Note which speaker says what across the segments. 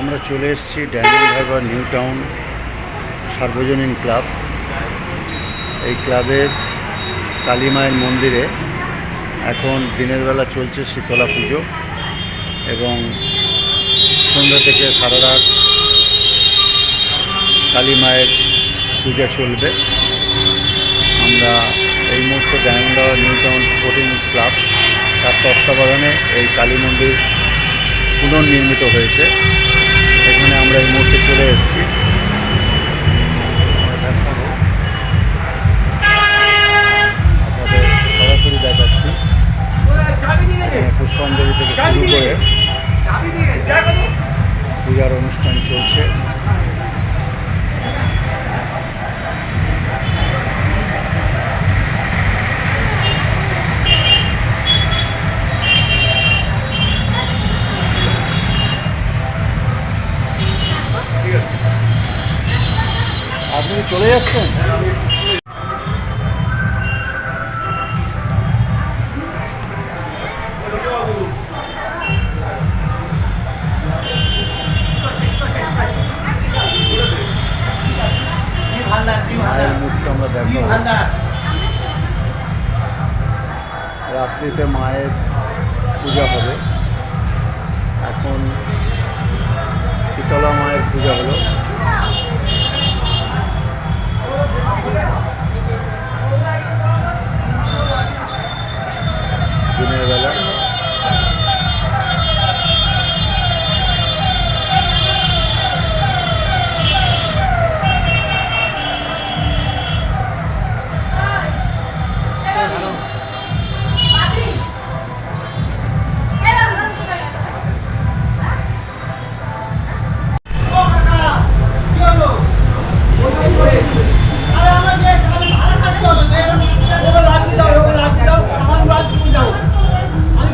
Speaker 1: আমরা চলে এসেছি ডায়মন্ড হারবার নিউ টাউন সার্বজনীন ক্লাব। এই ক্লাবের কালী মায়ের মন্দিরে এখন দিনের বেলা চলছে শীতলা পুজো এবং সন্ধ্যা থেকে সারা রাত কালী মায়ের পূজা চলবে। আমরা এই মুহূর্তে diamond Harbour new town sporting club তার তত্ত্বাবধানে এই কালী মন্দির পুনর্নির্মিত হয়েছে। এখানে আমরা এই মুহূর্তে চলে এসেছি। আপনাদের সরাসরি দেখাচ্ছি পুষ্পাঞ্জলি থেকে শুরু করে পূজার অনুষ্ঠান চলছে। আপনি চলে যাচ্ছেন? মায়ের মুখটা আমরা দেখো। রাত্রিতে মায়ের পূজা হবে। এখন শীতলা মায়ের পূজা হলো। দিনের বেলা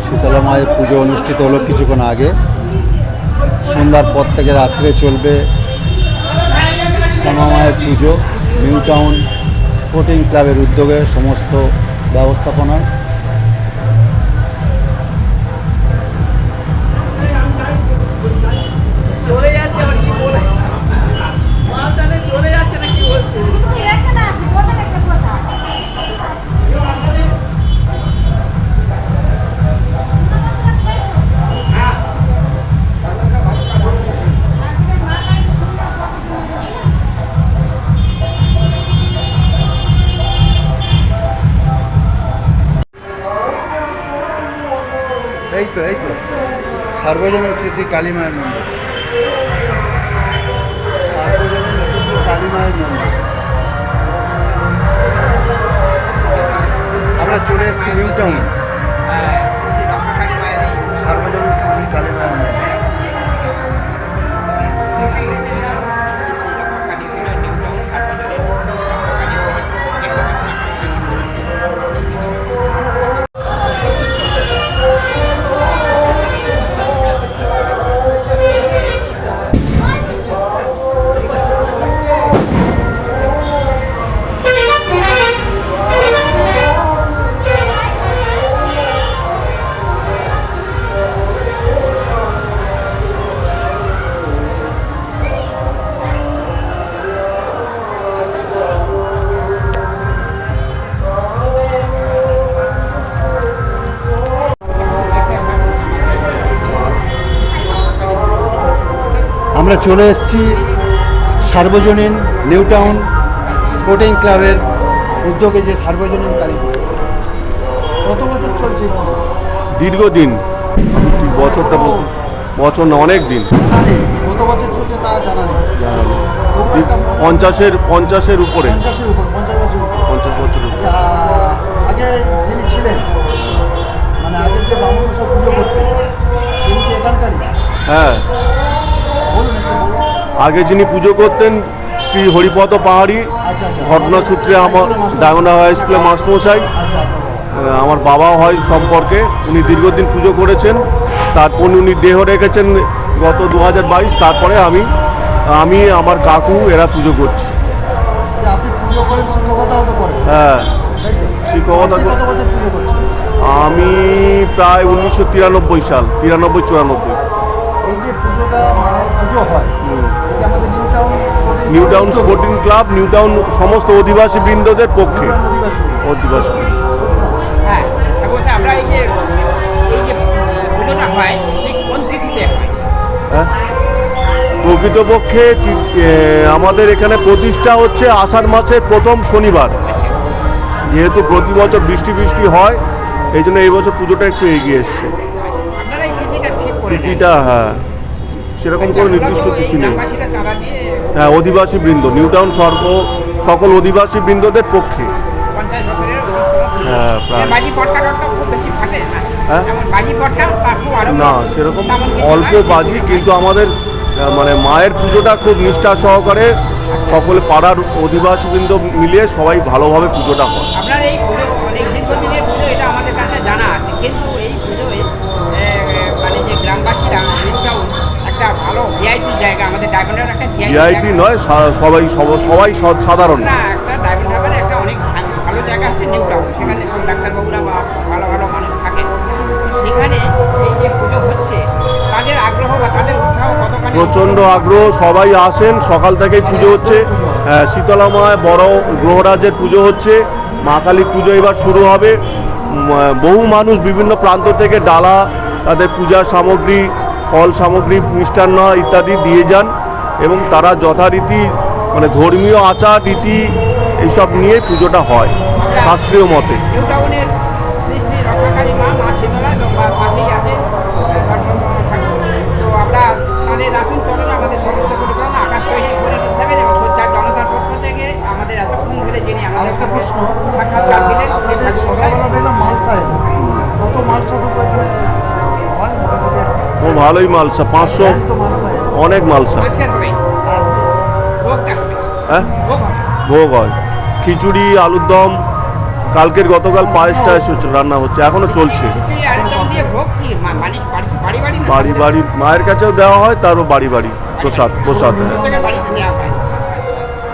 Speaker 1: শীতলা মায়ের পুজো অনুষ্ঠিত হলো কিছুক্ষণ আগে। সন্ধ্যার পর থেকে রাত্রে চলবে শ্যামা মায়ের পুজো। নিউ টাউন স্পোর্টিং ক্লাবের উদ্যোগে সমস্ত ব্যবস্থাপনায় এই তো সার্বজনীন শ্রী কালী মায়ের মন্দির, সার্বজনীন শ্রী কালী মায়ের মন্দির। আমরা চলে এসেছি নিউ টাউন সার্বজনীন শ্রী কালী মায়ের মন্দির। আমরা চলে এসেছি সার্বজনীন নিউ টাউন স্পোর্টিং ক্লাবের উদ্যোগে যে সার্বজনীন কালী পুজো। কত বছর চলছে?
Speaker 2: দীর্ঘদিন। বছরটা বছর না, অনেক দিন।
Speaker 1: কত বছর চলছে তা জানা নেই।
Speaker 2: 50-এর উপরে।
Speaker 1: 50 বছর।
Speaker 2: 50 বছর।
Speaker 1: আগে যিনি ছিলেন, মানে আগে যে বামুন সব পুজো করতেন, তিনি কি এখানকারই?
Speaker 2: হ্যাঁ, আগে যিনি পুজো করতেন শ্রী হরিপদ পাহাড়ি। ঘটনাসূত্রে আমার ডায়মন্ড হাই স্কুলের মাস্টারমশাই, আমার বাবা হয় সম্পর্কে, উনি দীর্ঘদিন পুজো করেছেন। তারপর উনি দেহ রেখেছেন গত 2022। তারপরে আমি আমার কাকু এরা পুজো করছি। হ্যাঁ, শিক্ষকতা। আমি প্রায় 1993 সাল, 93-94।
Speaker 3: এই যে পুজোটা মায়ের পুজো হয়, এই যে আমাদের
Speaker 2: new town sporting club, new town সমস্ত অধিবাসী বৃন্দদের পক্ষে।
Speaker 3: অধিবাসী
Speaker 2: অধিবাসী
Speaker 4: হ্যাঁ, বলছে আমরা এই যে পুজোটা হয় ঠিক কোন তিথিতে হয়?
Speaker 2: হ্যাঁ, প্রকৃতপক্ষে আমাদের এখানে প্রতিষ্ঠা হচ্ছে আষাঢ় মাসের প্রথম শনিবার। যেহেতু প্রতি বছর বৃষ্টি হয়, এই জন্য এই বছর পুজোটা একটু এগিয়ে এসছে।
Speaker 4: আপনারা এই তিথিটা ঠিক করে নেন।
Speaker 2: তিথিটা হ্যাঁ, সেরকম কোনো নির্দিষ্ট তিথি নেই।
Speaker 4: গ্রামবাসীরা চাঁদা দিয়ে
Speaker 2: হ্যাঁ, অধিবাসী বৃন্দ, নিউ টাউন সকল অধিবাসী বৃন্দদের পক্ষে।
Speaker 4: পঞ্চায়েত সরকারের
Speaker 2: হ্যাঁ, প্রায়।
Speaker 4: বাজি পটকা খুব বেশি ফাটে না,
Speaker 2: হ্যাঁ?
Speaker 4: যেমন বাজি পটকা খুব আরো
Speaker 2: না, সেরকম
Speaker 4: তেমন কিছু
Speaker 2: অল্প
Speaker 4: নয়।
Speaker 2: বাজি, কিন্তু আমাদের মানে মায়ের পুজোটা খুব নিষ্ঠা সহকারে সকলে পাড়ার অধিবাসীবৃন্দ মিলিয়ে সবাই ভালোভাবে পুজোটা হয়।
Speaker 4: আপনার এই পুজো অনেক দীর্ঘদিনের পুজো, এটা আমাদের কাছে জানা আছে, কিন্তু এই পুজোয় মানে যে গ্রামবাসীরা নিউ টাউন একটা ভালো ভিআইপি জায়গা, আমাদের ডায়মন্ডের একটা
Speaker 2: ভিআইপি নয়, সবাই সাধারণ।
Speaker 4: না, একটা ডায়মন্ড হারবারে একটা অনেক ভালো জায়গা হচ্ছে নিউ টাউন, সেখানে ডাক্তারবাবুরা বা ভালো ভালো মানুষ থাকেন। সেখানে এই যে পুজো হচ্ছে, তাদের আগ্রহ বা তাদের উৎসাহ কতখানি?
Speaker 2: প্রচণ্ড আগ্রহ, সবাই আসেন, সকাল থেকেই পুজো হচ্ছে। শীতলামায় বড় গ্রহরাজের পুজো হচ্ছে, মা কালীর পুজো এবার শুরু হবে। বহু মানুষ বিভিন্ন প্রান্ত থেকে ডালা, তাদের পূজার সামগ্রী, ফল সামগ্রী, মিষ্টান্ন ইত্যাদি দিয়ে যান, এবং তারা যথারীতি মানে ধর্মীয় আচার রীতি এইসব নিয়ে পুজোটা হয় শাস্ত্রীয় মতে।
Speaker 4: নিউ টাউনের শ্রী শ্রী রক্ষাকালী মা শীতলা এবং পাশেই আছে ধর্মতলা ঠাকুর। তো আমরা তাদের রাখুন চলনে আমাদের সমস্ত পরিকল্পনা আকাশ তৈরি করে হিসাবেন এবং সজ্জার জনতার পক্ষ থেকে আমাদের এতক্ষণ ধরে যিনি আমাদের
Speaker 3: আরেকটা প্রশ্ন,
Speaker 4: সাক্ষাৎকার দিলেন,
Speaker 3: আপনাদের সকালবেলা দেখলাম মালসা এলো, কত মালসা তো এখানে হয় মোটামুটি?
Speaker 2: ও ভালোই মালসা, 500
Speaker 3: তো মালসা এলো
Speaker 2: অনেক মালসা।
Speaker 4: আজকের হবে
Speaker 3: আজকে।
Speaker 4: ভোগটা হবে,
Speaker 2: হ্যাঁ,
Speaker 4: ভোগ হবে।
Speaker 2: ভোগ হয়, খিচুড়ি, আলুর দম, গতকাল পায়েস টায়েস রান্না হচ্ছে, এখনো চলছে।
Speaker 4: খিচুড়ি আলুরদম দিয়ে ভোগ কি বাড়ি বাড়ি না
Speaker 2: বাড়ি বাড়ি মায়ের কাছেও দেওয়া হয়, তারও বাড়ি বাড়ি প্রসাদ।
Speaker 4: প্রত্যেকের বাড়িতে দেওয়া হয়?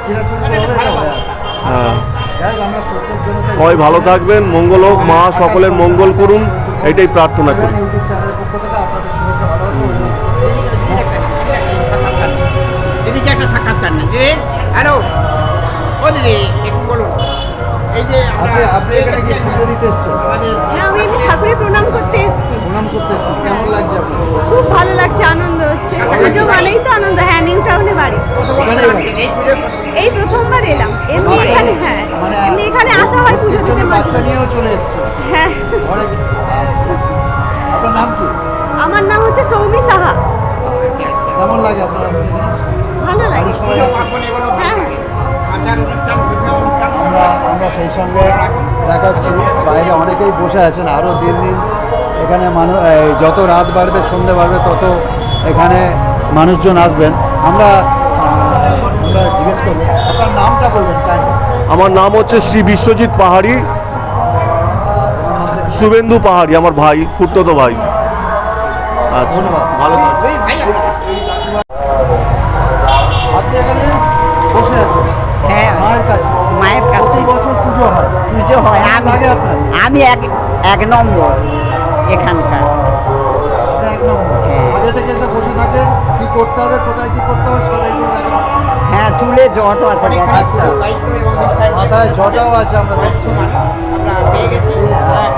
Speaker 3: চিরাচরিত হবে এটা হয়ে আসছে।
Speaker 2: হ্যাঁ,
Speaker 3: যাই হোক, আমরা সত্যের জন্য তাই
Speaker 2: সবাই ভালো থাকবেন, মঙ্গল হোক, মা সকলের মঙ্গল করুন, এইটাই প্রার্থনা করি।
Speaker 3: ইউটিউব চ্যানেলের পক্ষ থেকে আপনাদের শুভেচ্ছা ভালোবাসা।
Speaker 4: দিদিকে একটা সাক্ষাৎকার নেই যে, হ্যালো ও দিদি একটু বলুন, এই যে
Speaker 3: আপনি এখানে কি পুজো দিতে এসছেন?
Speaker 4: আমাদের
Speaker 5: না, আমি এমনি ঠাকুরের প্রণাম করতে এসেছি।
Speaker 3: প্রণাম করতে এসছেন, কেমন লাগছে আপনার?
Speaker 5: খুব ভালো লাগছে, আনন্দ হচ্ছে। পুজো মানেই তো আনন্দ। হ্যাঁ, নিউ টাউনে বাড়ি।
Speaker 4: কত বছর আসছেন এই পুজো?
Speaker 5: এই প্রথমবার এলাম। এমনি এখানে, হ্যাঁ,
Speaker 3: মানে
Speaker 5: এমনি এখানে আসা হয় পুজো দিতে মাঝে
Speaker 3: বাচ্চা
Speaker 5: মাঝে।
Speaker 3: নিয়েও চলে এসছে
Speaker 5: হ্যাঁ,
Speaker 3: ঘরে। আপনার নাম কি?
Speaker 5: আমার নাম হচ্ছে সৌমি সাহা।
Speaker 3: কেমন লাগে আপনার আসতে এখানে?
Speaker 5: ভালো লাগে।
Speaker 3: বাড়ির সবাই
Speaker 4: পুজো
Speaker 3: আসে?
Speaker 4: পার্বণ এগুলো ভালো
Speaker 5: হ্যাঁ।
Speaker 4: লাগে। আচার অনুষ্ঠান, পিঠা অনুষ্ঠান,
Speaker 3: আমরা সেই সঙ্গে দেখাচ্ছি বাইরে অনেকেই বসে আছেন। আরও দিন এখানে মানুষ, যত রাত বাড়বে সন্ধে বাড়বে তত এখানে মানুষজন আসবেন। আমরা জিজ্ঞেস করবো আপনার নামটা বলবেন।
Speaker 2: আমার নাম হচ্ছে শ্রী বিশ্বজিৎ পাহাড়ি, শুভেন্দু পাহাড়ি আমার ভাই, খুড়তো ভাই। আচ্ছা,
Speaker 3: ধন্যবাদ।
Speaker 2: ভালো থাকবেন।
Speaker 4: ওই ভাই আপনারা।
Speaker 3: আপনি এখানে বসে আছেন
Speaker 6: হ্যাঁ,
Speaker 3: মায়ের কাছে,
Speaker 6: মায়ের কাছে
Speaker 3: প্রতি বছর পুজো হয়,
Speaker 6: পুজো হয়।
Speaker 3: কেমন লাগে আপনার?
Speaker 6: আমি এক নম্বর এখানকার।
Speaker 3: আপনি এক নম্বর আগে থেকে এসে বসে থাকেন, কি করতে হবে, কোথায় কি করতে হবে সবাই করে দেখেন।
Speaker 6: হ্যাঁ, চুলে জট আছে দেখা
Speaker 4: অনেকখানি
Speaker 6: যাচ্ছে।
Speaker 4: পুজোর দায়িত্ব এবং নিষ্ঠায়
Speaker 3: মাথায় জটাও আছে, আমরা দেখছি।
Speaker 4: বয়স্ক মানুষ আমরা পেয়ে গেছি।
Speaker 3: হ্যাঁ,
Speaker 4: এক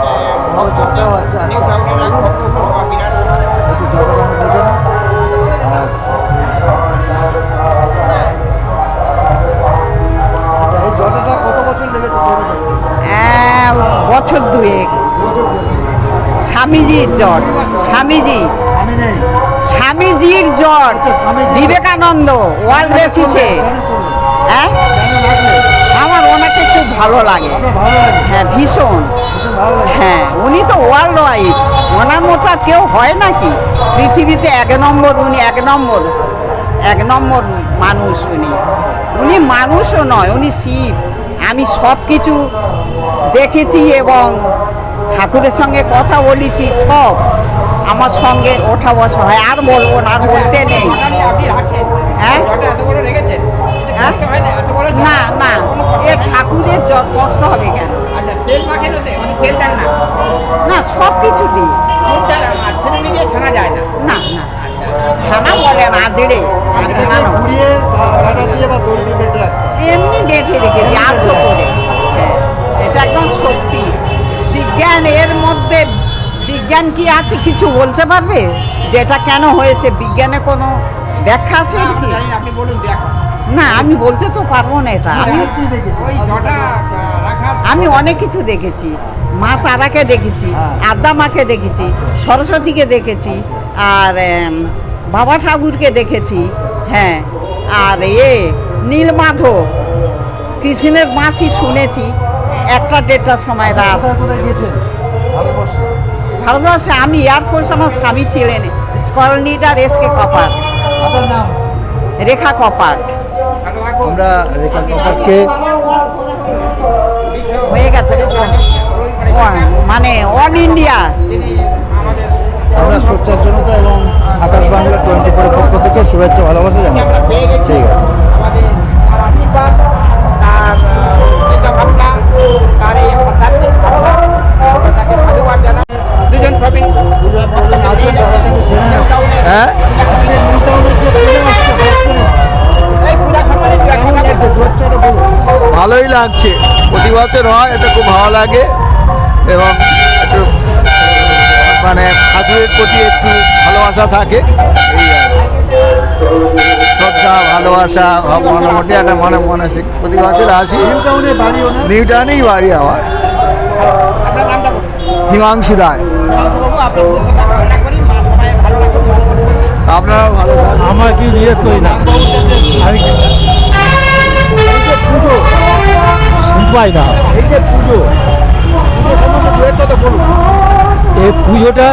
Speaker 3: ভালো জটাও আছে।
Speaker 4: নিউ
Speaker 3: আচ্ছা,
Speaker 4: টাউনের এক ভক্ত বিরাট
Speaker 3: একটু জটাটা আমরা দেখে নিই। আচ্ছা, আচ্ছা, এই জটাটা কত বছর লেগেছে তৈরি করতে?
Speaker 6: বছর দুয়েক। স্বামীজির জট, স্বামীজি,
Speaker 3: আমি নেই।
Speaker 6: স্বামীজির জট,
Speaker 3: আচ্ছা, স্বামীজির-
Speaker 6: বিবেকানন্দ ওয়ার্ল্ড বেসিসে।
Speaker 3: কেন করলেন?
Speaker 6: হ্যাঁ,
Speaker 3: কেন লাগলেন?
Speaker 6: আমার ওনাকে খুব ভালো লাগে।
Speaker 3: আপনার ভালো লাগে?
Speaker 6: হ্যাঁ, ভীষণ।
Speaker 3: ভীষণ ভালো লাগে।
Speaker 6: হ্যাঁ, উনি তো ওয়ার্ল্ড ওয়াইড, ওনার মতো আর কেউ হয় নাকি পৃথিবীতে? এক নম্বর, উনি এক নম্বর মানুষ। উনি মানুষও নয়, উনি শিব। আমি সব কিছু দেখেছি এবং ঠাকুরের সঙ্গে কথা বলেছি, সব আমার সঙ্গে ওঠা বসা হয়। আর বলবো না, আর বলতে নেই।
Speaker 4: জটা নিয়ে আপনি রাখছেন,
Speaker 6: হ্যাঁ?
Speaker 4: জটা এত বড় রেখেছেন, এতে
Speaker 6: হ্যাঁ?
Speaker 4: কষ্ট হয় না? এত বড় জটা?
Speaker 6: না না,
Speaker 4: কোনো কষ্ট
Speaker 6: এ
Speaker 4: হয় না?
Speaker 6: ঠাকুরের জট কষ্ট হবে কেন?
Speaker 4: আচ্ছা, তেল মাখেন ওতে, মানে তেল দেন না?
Speaker 6: না, সব কিছু দিই।
Speaker 4: দুধটা ছেড়ে দিয়ে ছানা যায় না?
Speaker 6: না না,
Speaker 4: আচ্ছা,
Speaker 6: লিখে রেখেছি আলতো করে। হ্যাঁ, এটা একদম সত্যি। বিজ্ঞান এর মধ্যে বিজ্ঞান কি আছে কিছু বলতে পারবে যে এটা কেন হয়েছে? বিজ্ঞানে কোনো ব্যাখ্যা আছে এর কি?
Speaker 4: জানি না, আপনি বলুন দেখো
Speaker 6: না, আমি বলতে তো পারবো না এটা।
Speaker 3: কি দেখেছি
Speaker 4: ওই জটা রাখার
Speaker 6: আমি অনেক কিছু দেখেছি। মা তারাকে দেখেছি,
Speaker 3: হ্যাঁ।
Speaker 6: আদ্যা মাকে দেখেছি, সরস্বতীকে দেখেছি, আর বাবা ঠাকুরকে দেখেছি। হ্যাঁ, আর নীলমাধব কৃষ্ণের মাসি শুনেছি 1টা-1:30টার সময় রাত।
Speaker 3: কোথায় কোথায় গেছেন ভারতবর্ষে?
Speaker 6: ভারতবর্ষে আমি এয়ারফোর্স, আমার স্বামী ছিলেন স্কোয়ার লিডার SK কপাট,
Speaker 3: আপনার নাম?
Speaker 6: রেখা কপাট।
Speaker 4: ভালো রাখুন।
Speaker 3: আমরা রেখা কপাটকে
Speaker 6: হয়ে গেছে মানে অল ইন্ডিয়া।
Speaker 4: যিনি আমাদের
Speaker 3: আমরা সোচ্চার জনতা এবং আকাশ বাংলা 24 পক্ষ থেকে শুভেচ্ছা ভালোবাসা জানাচ্ছি।
Speaker 4: আমরা পেয়ে গেছি
Speaker 3: ঠিক আছে।
Speaker 4: আমাদের তার আশীর্বাদ, তার চিন্তা ভাবনা, তার এই আধ্যাত্মিক ভাবনা, আমরা তাকে ধন্যবাদ জানাই। দুজন প্রবীণ
Speaker 3: আছেন, তাদের কাছে জেনে নেব। হ্যাঁ?
Speaker 4: এই পূজা সম্বন্ধে দু এক কথা বলুন।
Speaker 7: ভালোই লাগছে, প্রতি বছর হয়, এটা খুব ভালো লাগে এবং একটু মানে ঠাকুরের প্রতি একটু ভালোবাসা থাকে, এই আর কি। শ্রদ্ধা ভালোবাসা মোটামুটি একটা মনে মানসিক প্রতি বছর আসি।
Speaker 3: নিউটাউনে বাড়ি ওনার?
Speaker 7: নিউটাউনেই বাড়ি আমার।
Speaker 4: আপনার নামটা বলুন।
Speaker 7: হিমাংশু রায়।
Speaker 4: হিমাংশুবাবু, আপনার সুস্থতা কামনা করি, মা সবাই ভালো রাখুন, মঙ্গল করুন।
Speaker 7: আপনারা ভালো থাকবেন।
Speaker 8: আমার কি জিজ্ঞেস করি না, আমি
Speaker 3: পুজো,
Speaker 8: শুনতে পাই না।
Speaker 3: এই যে পুজো, পুজো সম্বন্ধে দু এক কথা বলুন।
Speaker 8: এই পুজোটা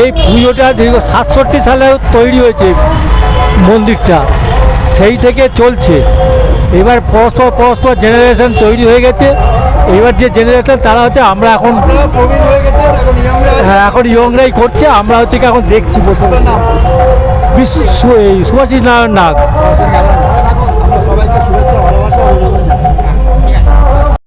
Speaker 8: এই পুজোটা দীর্ঘ 67 সালে তৈরি হয়েছে মন্দিরটা, সেই থেকে চলছে। এবার পরস্পর জেনারেশন তৈরি হয়ে গেছে। এবার যে জেনারেশন তারা হচ্ছে, আমরা এখন
Speaker 3: আপনারা প্রবীণ হয়ে গেছেন, এখন ইয়ংরা
Speaker 8: হ্যাঁ, এখন ইয়ংরাই করছে, আমরা হচ্ছে কি এখন দেখছি বসে বসে। সুভাষিস নারায়ণ নাগ।